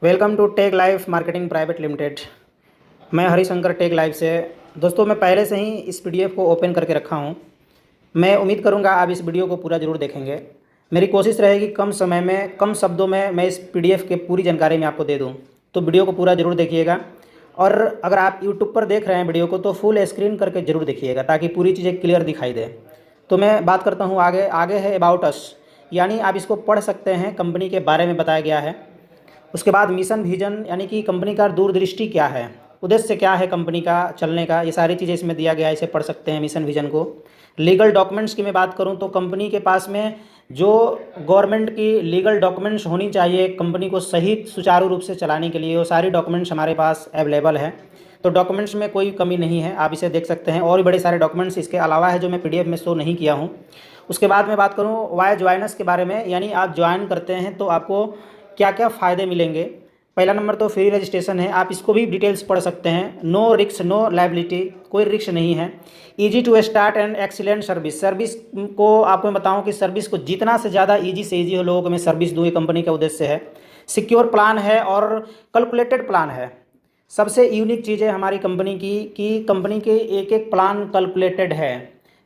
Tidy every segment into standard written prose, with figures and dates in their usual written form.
Welcome to Tech Life Marketing Private Limited. मैं Harishankar take life से। दोस्तों, मैं पहले से ही इस पीडीएफ को ओपन करके रखा हूं। मैं उम्मीद करूंगा आप इस वीडियो को पूरा ज़रूर देखेंगे। मेरी कोशिश रहेगी कम समय में कम शब्दों में मैं इस पीडीएफ के पूरी जानकारी मैं आपको दे दूं, तो वीडियो को पूरा ज़रूर देखिएगा। और अगर आप यूट्यूब पर देख रहे हैं वीडियो को तो फुल स्क्रीन करके ज़रूर देखिएगा ताकि पूरी चीज़ें क्लियर दिखाई दे। तो मैं बात करता हूँ आगे है अबाउट अस, यानी आप इसको पढ़ सकते हैं। कंपनी के बारे में बताया गया है। उसके बाद मिशन विजन, यानी कि कंपनी का दूरदृष्टि क्या है, उद्देश्य क्या है कंपनी का चलने का, ये सारी चीज़ें इसमें दिया गया है। इसे पढ़ सकते हैं मिशन विजन को। लीगल डॉक्यूमेंट्स की मैं बात करूं तो कंपनी के पास में जो गवर्नमेंट की लीगल डॉक्यूमेंट्स होनी चाहिए कंपनी को सही सुचारू रूप से चलाने के लिए, वो सारी डॉक्यूमेंट्स हमारे पास अवेलेबल है। तो डॉक्यूमेंट्स में कोई कमी नहीं है, आप इसे देख सकते हैं। और भी बड़े सारे डॉक्यूमेंट्स इसके अलावा है जो मैं पीडीएफ में शो नहीं किया हूँ। उसके बाद मैं बात करूँ वाई ज्वाइनर्स के बारे में, यानी आप ज्वाइन करते हैं तो आपको क्या क्या फ़ायदे मिलेंगे। पहला नंबर तो फ्री रजिस्ट्रेशन है, आप इसको भी डिटेल्स पढ़ सकते हैं। नो रिस्क नो लायबिलिटी, कोई रिस्क नहीं है। Easy to start and excellent service, service को आपको मैं बताऊं कि सर्विस को जितना से ज़्यादा इजी से इजी हो लोगों को मैं सर्विस दूँ, ये कंपनी का उद्देश्य है। सिक्योर प्लान है और कैलकुलेटेड प्लान है। सबसे यूनिक चीज़ है हमारी कंपनी की कि कंपनी के एक एक प्लान कैलकुलेटेड है,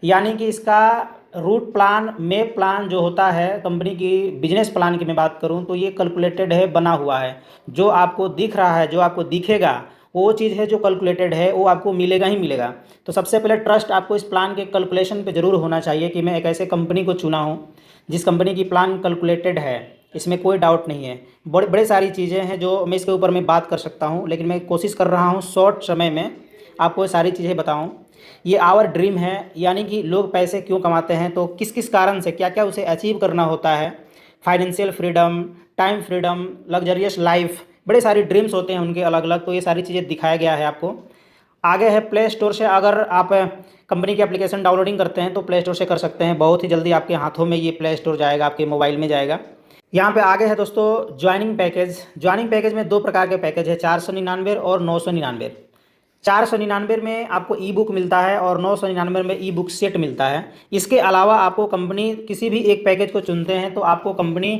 यानी कि इसका रूट प्लान मेप प्लान जो होता है कंपनी की बिजनेस प्लान की मैं बात करूं तो ये कैलकुलेटेड है, बना हुआ है। जो आपको दिख रहा है, जो आपको दिखेगा वो चीज़ है जो कैलकुलेटेड है, वो आपको मिलेगा ही मिलेगा। तो सबसे पहले ट्रस्ट आपको इस प्लान के कैलकुलेशन पे ज़रूर होना चाहिए कि मैं एक ऐसे कंपनी को चुना हूँ जिस कंपनी की प्लान कैलकुलेटेड है, इसमें कोई डाउट नहीं है। बड़े बड़े सारी चीज़ें हैं जो मैं इसके ऊपर मैं बात कर सकता हूँ, लेकिन मैं कोशिश कर रहा हूँ शॉर्ट समय में आपको सारी चीज़ें बताऊँ। ये आवर ड्रीम है, यानी कि लोग पैसे क्यों कमाते हैं, तो किस किस कारण से क्या क्या उसे अचीव करना होता है। Financial freedom, time freedom, luxurious life, बड़े सारी ड्रीम्स होते हैं उनके अलग अलग। तो ये सारी चीज़ें दिखाया गया है आपको। आगे है प्ले स्टोर से, अगर आप कंपनी की एप्लीकेशन डाउनलोडिंग करते हैं तो प्ले स्टोर से कर सकते हैं। बहुत ही जल्दी आपके हाथों में ये प्ले स्टोर जाएगा, आपके मोबाइल में जाएगा। यहाँ पे आगे है दोस्तों ज्वाइनिंग पैकेज। ज्वाइनिंग पैकेज में दो प्रकार के पैकेज है, 499 और 999। 499 में आपको ई बुक मिलता है और 999 में ई बुक सेट मिलता है। इसके अलावा आपको कंपनी किसी भी एक पैकेज को चुनते हैं तो आपको कंपनी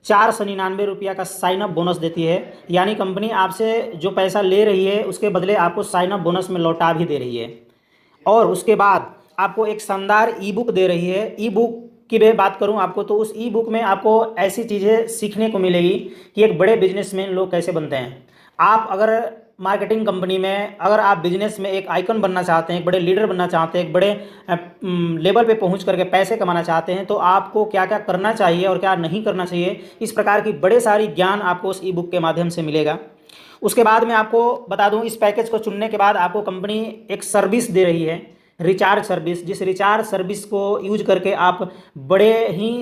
499 रुपया का साइन अप बोनस देती है, यानी कंपनी आपसे जो पैसा ले रही है उसके बदले आपको साइन अप बोनस में लौटा भी दे रही है। और उसके बाद आपको एक शानदार ई बुक दे रही है। ई बुक की मैं बात करूं आपको तो उस ई बुक में आपको ऐसी चीज़ें सीखने को मिलेगी कि एक बड़े बिजनेसमैन लोग कैसे बनते हैं। आप अगर मार्केटिंग कंपनी में, अगर आप बिजनेस में एक आइकन बनना चाहते हैं, एक बड़े लीडर बनना चाहते हैं, एक बड़े लेवल पे पहुंच करके पैसे कमाना चाहते हैं तो आपको क्या क्या करना चाहिए और क्या नहीं करना चाहिए, इस प्रकार की बड़े सारी ज्ञान आपको उस ई बुक के माध्यम से मिलेगा। उसके बाद मैं आपको बता दूं इस पैकेज को चुनने के बाद आपको कंपनी एक सर्विस दे रही है, रिचार्ज सर्विस। जिस रिचार्ज सर्विस को यूज करके आप बड़े ही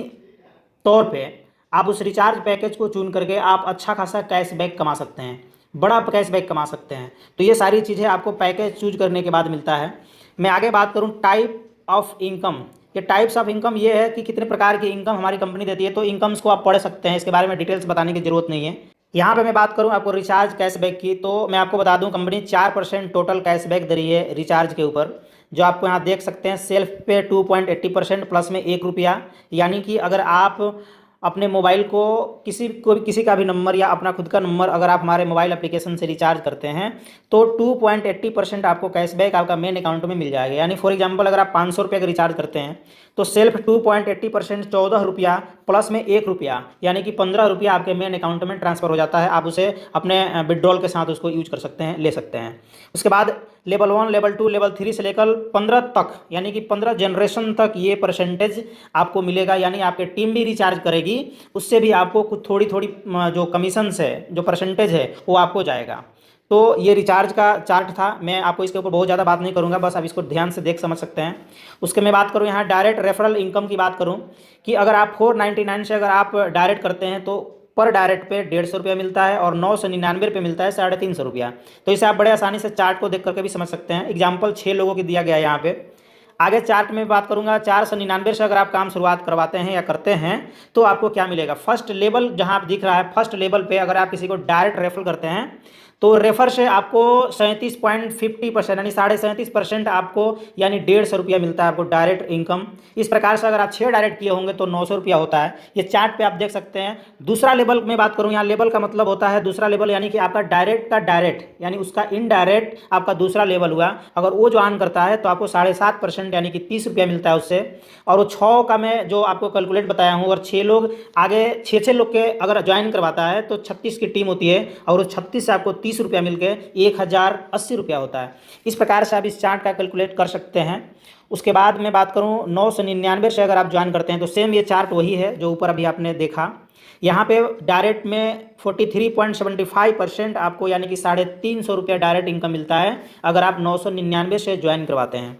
तौर पे आप उस रिचार्ज पैकेज को चुन करके आप अच्छा खासा कैशबैक कमा सकते हैं, बड़ा कैशबैक कमा सकते हैं। तो ये सारी चीज़ें आपको पैकेज चूज करने के बाद मिलता है। मैं आगे बात करूं टाइप ऑफ इनकम। ये टाइप्स ऑफ इनकम ये है कि कितने प्रकार की इनकम हमारी कंपनी देती है। तो इनकम्स को आप पढ़ सकते हैं, इसके बारे में डिटेल्स बताने की जरूरत नहीं है। यहाँ पे मैं बात करूँ आपको रिचार्ज कैशबैक की, तो मैं आपको बता दूँ कंपनी 4% टोटल कैशबैक दे रही है रिचार्ज के ऊपर, जो आपको यहाँ देख सकते हैं। सेल्फ पे 2.80% प्लस में 1 रुपया, यानी कि अगर आप अपने मोबाइल को किसी का भी नंबर या अपना खुद का नंबर अगर आप हमारे मोबाइल एप्लीकेशन से रिचार्ज करते हैं तो 2.80% आपको कैशबैक आपका मेन अकाउंट में मिल जाएगा। यानी फॉर एग्जांपल अगर आप 500 रुपये का रिचार्ज करते हैं तो सेल्फ 2.80% 14 रुपया प्लस में 1 रुपया, यानी कि 15 रुपया आपके मेन अकाउंट में ट्रांसफर हो जाता है। आप उसे अपने विड्रॉल के साथ उसको यूज कर सकते हैं, ले सकते हैं। उसके बाद लेवल 1, लेवल 2, लेवल 3 से लेकर 15 तक, यानी कि 15 जनरेशन तक ये परसेंटेज आपको मिलेगा। यानी आपकी टीम भी रिचार्ज करेगी, उससे भी आपको कुछ थोड़ी थोड़ी जो कमीशंस है, जो परसेंटेज है वो आपको जाएगा। तो ये रिचार्ज का चार्ट था। मैं आपको इसके ऊपर बहुत ज़्यादा बात नहीं करूँगा, बस आप इसको ध्यान से देख समझ सकते हैं। उसके मैं बात करूँ यहाँ डायरेक्ट रेफरल इनकम की बात करूँ कि अगर आप 499 से अगर आप डायरेक्ट करते हैं तो पर डायरेक्ट पे 150 रुपया मिलता है और 999 रुपये मिलता है 350 रुपया। तो इसे आप बड़े आसानी से चार्ट को देख करके भी समझ सकते हैं। एग्जाम्पल 6 लोगों की दिया गया है यहाँ पे। आगे चार्ट में बात करूंगा 499 से अगर आप काम शुरुआत करवाते हैं या करते हैं तो आपको क्या मिलेगा। फर्स्ट लेवल जहां आप दिख रहा है, फर्स्ट लेवल पे अगर आप किसी को डायरेक्ट रेफर करते हैं तो रेफर से आपको 37.50% यानी 37.5% आपको यानी 150 रुपया मिलता है आपको डायरेक्ट इनकम। इस प्रकार से अगर आप 6 डायरेक्ट किए होंगे तो 900 रुपया होता है। ये चार्ट पे आप देख सकते हैं। दूसरा लेवल में बात करूँ, यहाँ लेवल का मतलब होता है दूसरा लेवल, यानी कि आपका डायरेक्ट का डायरेक्ट यानी उसका इनडायरेक्ट आपका दूसरा लेवल हुआ। अगर वो ज्वाइन करता है तो आपको 7.5% यानी कि 30 रुपया मिलता है उससे। और वो 6 का मैं जो आपको कैलकुलेट बताया हूँ, और 6 लोग आगे 6 लोग के अगर ज्वाइन करवाता है तो 36 की टीम होती है, और वो 36 से आपको 30 रुपया मिल के 1080 रुपया होता है। इस प्रकार से आप इस चार्ट का कैलकुलेट कर सकते हैं। उसके बाद मैं बात करूँ 999 से अगर आप ज्वाइन करते हैं तो सेम ये चार्ट वही है जो ऊपर अभी आपने देखा। यहाँ पे डायरेक्ट में 43.75% आपको यानी कि 350 रुपया डायरेक्ट इनकम मिलता है अगर आप 999 से ज्वाइन करवाते हैं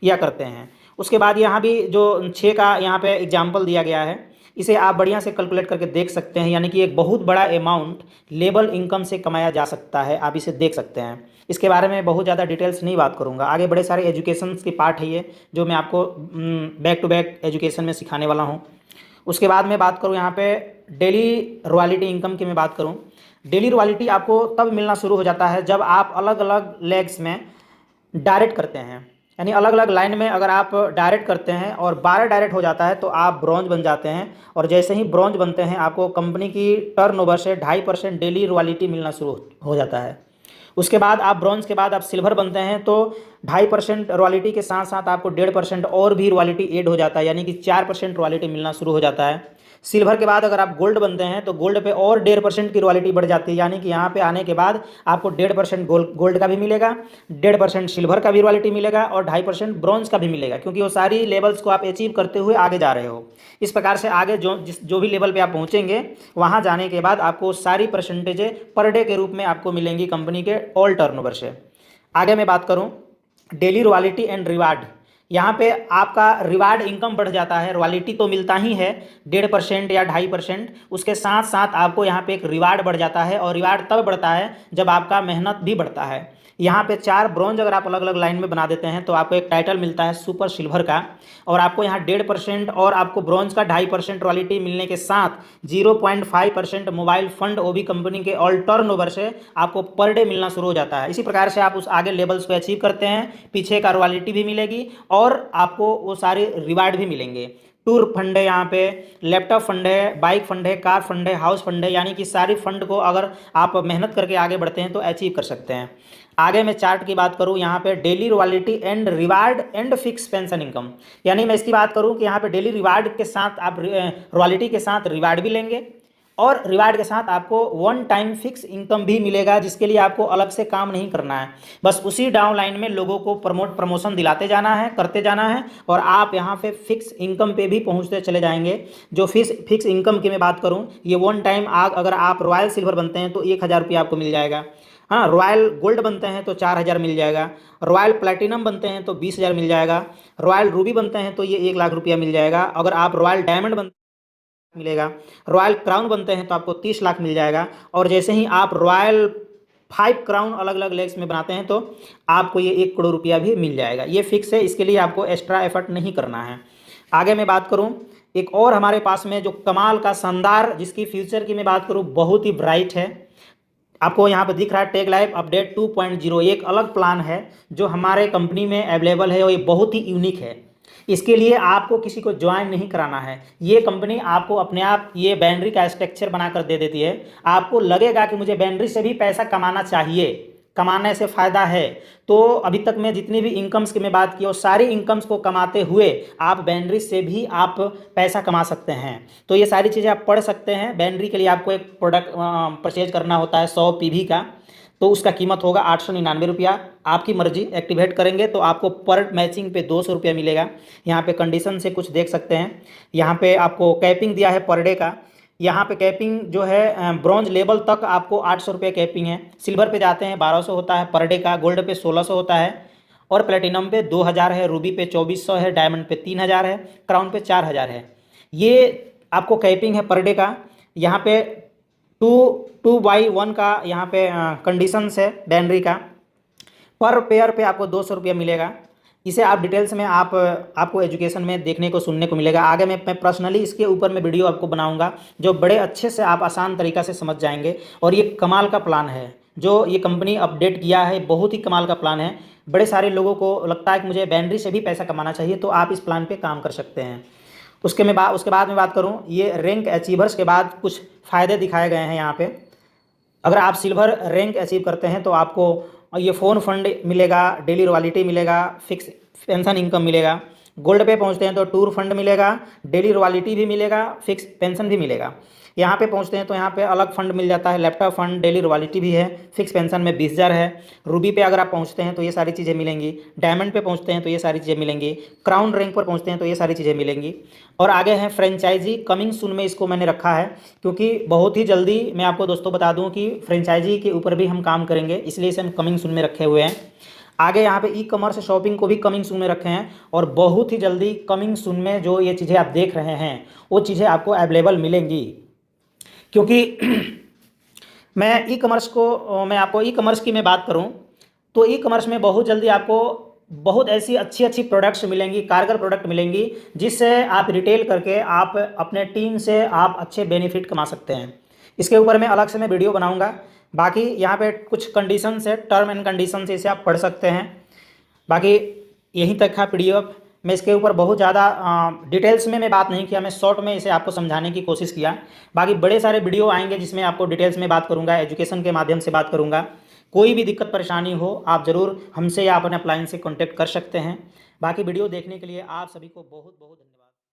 या करते हैं। उसके बाद यहाँ भी जो 6 का यहाँ पे एग्जाम्पल दिया गया है, इसे आप बढ़िया से कैलकुलेट करके देख सकते हैं, यानी कि एक बहुत बड़ा अमाउंट लेबल इनकम से कमाया जा सकता है। आप इसे देख सकते हैं। इसके बारे में बहुत ज़्यादा डिटेल्स नहीं बात करूँगा, आगे बड़े सारे एजुकेशन के पार्ट है ये जो मैं आपको बैक टू बैक एजुकेशन में सिखाने वाला हूँ। उसके बाद मैं बात करूँ यहाँ पे डेली रॉयल्टी इनकम की मैं बात करूँ। डेली रॉयल्टी आपको तब मिलना शुरू हो जाता है जब आप अलग अलग लेग्स में डायरेक्ट करते हैं, यानी अलग अलग लाइन में अगर आप डायरेक्ट करते हैं और 12 डायरेक्ट हो जाता है तो आप ब्रॉन्ज बन जाते हैं। और जैसे ही ब्रॉन्ज बनते हैं आपको कंपनी की टर्नओवर से 2.5% डेली रॉयल्टी मिलना शुरू हो जाता है। उसके बाद आप ब्रॉन्ज के बाद आप सिल्वर बनते हैं तो 2.5% रॉयल्टी के साथ साथ आपको 1.5% और भी रॉयल्टी ऐड हो जाता है, यानी कि 4% रॉयल्टी मिलना शुरू हो जाता है। सिल्वर के बाद अगर आप गोल्ड बनते हैं तो गोल्ड पे और 1.5% की रॉयल्टी बढ़ जाती है, यानी कि यहाँ पे आने के बाद आपको 1.5% गोल्ड का भी मिलेगा, 1.5% सिल्वर का भी रॉयल्टी मिलेगा और 2.5% ब्रॉन्ज का भी मिलेगा, क्योंकि वो सारी लेवल्स को आप अचीव करते हुए आगे जा रहे हो। इस प्रकार से आगे जो भी लेवल पे आप पहुँचेंगे वहाँ जाने के बाद आपको सारी परसेंटेजें पर डे के रूप में आपको मिलेंगी कंपनी के ऑल टर्नओवर से। आगे मैं बात करूँ डेली रॉयल्टी एंड रिवार्ड, यहाँ पे आपका रिवार्ड इनकम बढ़ जाता है। रॉयल्टी तो मिलता ही है 1.5% या 2.5%, उसके साथ साथ आपको यहाँ पे एक रिवार्ड बढ़ जाता है, और रिवार्ड तब बढ़ता है जब आपका मेहनत भी बढ़ता है। यहाँ पे 4 ब्रॉन्ज अगर आप अलग अलग लाइन में बना देते हैं तो आपको एक टाइटल मिलता है सुपर सिल्वर का, और आपको यहाँ 1.5% और आपको ब्रॉन्ज का 2.5% रॉयल्टी मिलने के साथ 0.5% मोबाइल फंड वो भी कंपनी के ऑल टर्नओवर से आपको पर डे मिलना शुरू हो जाता है। इसी प्रकार से आप उस आगे लेवल्स को अचीव करते हैं, पीछे का रॉयल्टी भी मिलेगी और आपको वो सारे रिवार्ड भी मिलेंगे। टूर फंड है, यहाँ पे लैपटॉप फंड है, बाइक फंड है, कार फंड है, हाउस फंड है, यानी कि सारी फंड को अगर आप मेहनत करके आगे बढ़ते हैं तो अचीव कर सकते हैं। आगे मैं चार्ट की बात करूँ, यहाँ पे daily royalty and reward and fix pension income, यानी मैं इसकी बात करूँ कि यहाँ पे डेली रिवार्ड के साथ आप रॉयल्टी के साथ रिवार्ड भी लेंगे और रिवार्ड के साथ आपको वन टाइम फिक्स इनकम भी मिलेगा, जिसके लिए आपको अलग से काम नहीं करना है। बस उसी डाउन लाइन में लोगों को प्रमोशन दिलाते जाना है, करते जाना है, और आप यहाँ पे फिक्स इनकम पे भी पहुँचते चले जाएंगे। जो फिक्स इनकम की मैं बात करूँ, ये वन टाइम अगर आप रॉयल सिल्वर बनते हैं तो 1000 रुपया आपको मिल जाएगा। हाँ, रॉयल गोल्ड बनते हैं तो 4000 मिल जाएगा, रॉयल प्लेटिनम बनते हैं तो 20,000 मिल जाएगा, रॉयल रूबी बनते हैं तो ये 1 लाख रुपया मिल जाएगा। अगर आप रॉयल डायमंड बनते मिलेगा, रॉयल क्राउन बनते हैं तो आपको 30 लाख मिल जाएगा, और जैसे ही आप रॉयल 5 क्राउन अलग अलग लेग्स में बनाते हैं तो आपको ये 1 करोड़ रुपया भी मिल जाएगा। ये फिक्स है, इसके लिए आपको एक्स्ट्रा एफर्ट नहीं करना है। आगे मैं बात करूं, एक और हमारे पास में जो कमाल का शानदार, जिसकी फ्यूचर की मैं बात करूं बहुत ही ब्राइट है, आपको यहाँ पर दिख रहा है टेक लाइफ अपडेट 2.0, एक अलग प्लान है जो हमारे कंपनी में अवेलेबल है और ये बहुत ही यूनिक है। इसके लिए आपको किसी को ज्वाइन नहीं कराना है, ये कंपनी आपको अपने आप ये बैनरी का स्ट्रक्चर बनाकर दे देती है। आपको लगेगा कि मुझे बैनरी से भी पैसा कमाना चाहिए, कमाने से फ़ायदा है, तो अभी तक मैं जितनी भी इनकम्स की मैं बात की और सारी इनकम्स को कमाते हुए आप बैनरी से भी आप पैसा कमा सकते हैं। तो ये सारी चीज़ें आप पढ़ सकते हैं। बैनरी के लिए आपको एक प्रोडक्ट परचेज करना होता है 100 PV का, तो उसका कीमत होगा 899 रुपया। आपकी मर्जी, एक्टिवेट करेंगे तो आपको पर मैचिंग पे 200 रुपया मिलेगा। यहाँ पे कंडीशन से कुछ देख सकते हैं। यहाँ पे आपको कैपिंग दिया है पर डे का। यहाँ पे कैपिंग जो है ब्रॉन्ज लेवल तक आपको 800 रुपये कैपिंग है। सिल्वर पे जाते हैं 1200 होता है पर डे का, गोल्ड पे 1600 होता है, और प्लेटिनम पे 2000 है, रूबी पे 2400 है, डायमंड पे 3000 है, क्राउन पे 4000 है। ये आपको कैपिंग है पर डे का। यहाँ पे 2/1 का यहाँ पे कंडीशंस है बैनरी का। पर पेयर पे आपको 200 रुपया मिलेगा। इसे आप डिटेल्स में आपको एजुकेशन में देखने को सुनने को मिलेगा। आगे मैं पर्सनली इसके ऊपर मैं वीडियो आपको बनाऊंगा जो बड़े अच्छे से आप आसान तरीक़ा से समझ जाएंगे। और ये कमाल का प्लान है, जो ये कंपनी अपडेट किया है, बहुत ही कमाल का प्लान है। बड़े सारे लोगों को लगता है कि मुझे बैटरी से भी पैसा कमाना चाहिए, तो आप इस प्लान पे काम कर सकते हैं। उसके बाद मैं बात करूँ, ये रैंक अचीवर्स के बाद कुछ फ़ायदे दिखाए गए हैं यहाँ पे। अगर आप सिल्वर रैंक अचीव करते हैं तो आपको ये फ़ोन फंड मिलेगा, डेली रॉयल्टी मिलेगा, फिक्स पेंशन इनकम मिलेगा। गोल्ड पे पहुंचते हैं तो टूर फंड मिलेगा, डेली रॉयल्टी भी मिलेगा, फिक्स पेंशन भी मिलेगा। यहाँ पे पहुंचते हैं तो यहाँ पे अलग फंड मिल जाता है, लैपटॉप फंड, डेली रॉयल्टी भी है, फिक्स पेंशन में 20,000 है। रूबी पे अगर आप पहुँचते हैं तो ये सारी चीज़ें मिलेंगी। डायमंड पे पहुँचते हैं तो ये सारी चीज़ें मिलेंगी। क्राउन रैंक पर पहुँचते हैं तो ये सारी चीज़ें मिलेंगी। और आगे है फ्रेंचाइजी, कमिंग सून में इसको मैंने रखा है, क्योंकि बहुत ही जल्दी मैं आपको दोस्तों बता दूं कि फ्रेंचाइजी के ऊपर भी हम काम करेंगे, इसलिए इसे हम कमिंग सून में रखे हुए हैं। आगे यहाँ पे ई कॉमर्स शॉपिंग को भी कमिंग सून में रखे हैं, और बहुत ही जल्दी कमिंग सून में जो ये चीज़ें आप देख रहे हैं वो चीज़ें आपको अवेलेबल मिलेंगी। क्योंकि मैं आपको ई कॉमर्स की मैं बात करूँ तो ई कॉमर्स में बहुत जल्दी आपको बहुत ऐसी अच्छी अच्छी प्रोडक्ट्स मिलेंगी, कारगर प्रोडक्ट मिलेंगी, जिससे आप रिटेल करके आप अपने टीम से आप अच्छे बेनिफिट कमा सकते हैं। इसके ऊपर मैं अलग से मैं वीडियो बनाऊंगा। बाकी यहाँ पे कुछ कंडीशंस है, टर्म एंड कंडीशंस, इसे आप पढ़ सकते हैं। बाकी यहीं तक था पीडीएफ। मैं इसके ऊपर बहुत ज़्यादा डिटेल्स में मैं बात नहीं किया, मैं शॉर्ट में इसे आपको समझाने की कोशिश किया। बाकी बड़े सारे वीडियो आएंगे जिसमें आपको डिटेल्स में बात करूँगा, एजुकेशन के माध्यम से बात करूँगा। कोई भी दिक्कत परेशानी हो आप ज़रूर हमसे या अपने अपलाइन से कॉन्टैक्ट कर सकते हैं। बाकी वीडियो देखने के लिए आप सभी को बहुत बहुत धन्यवाद।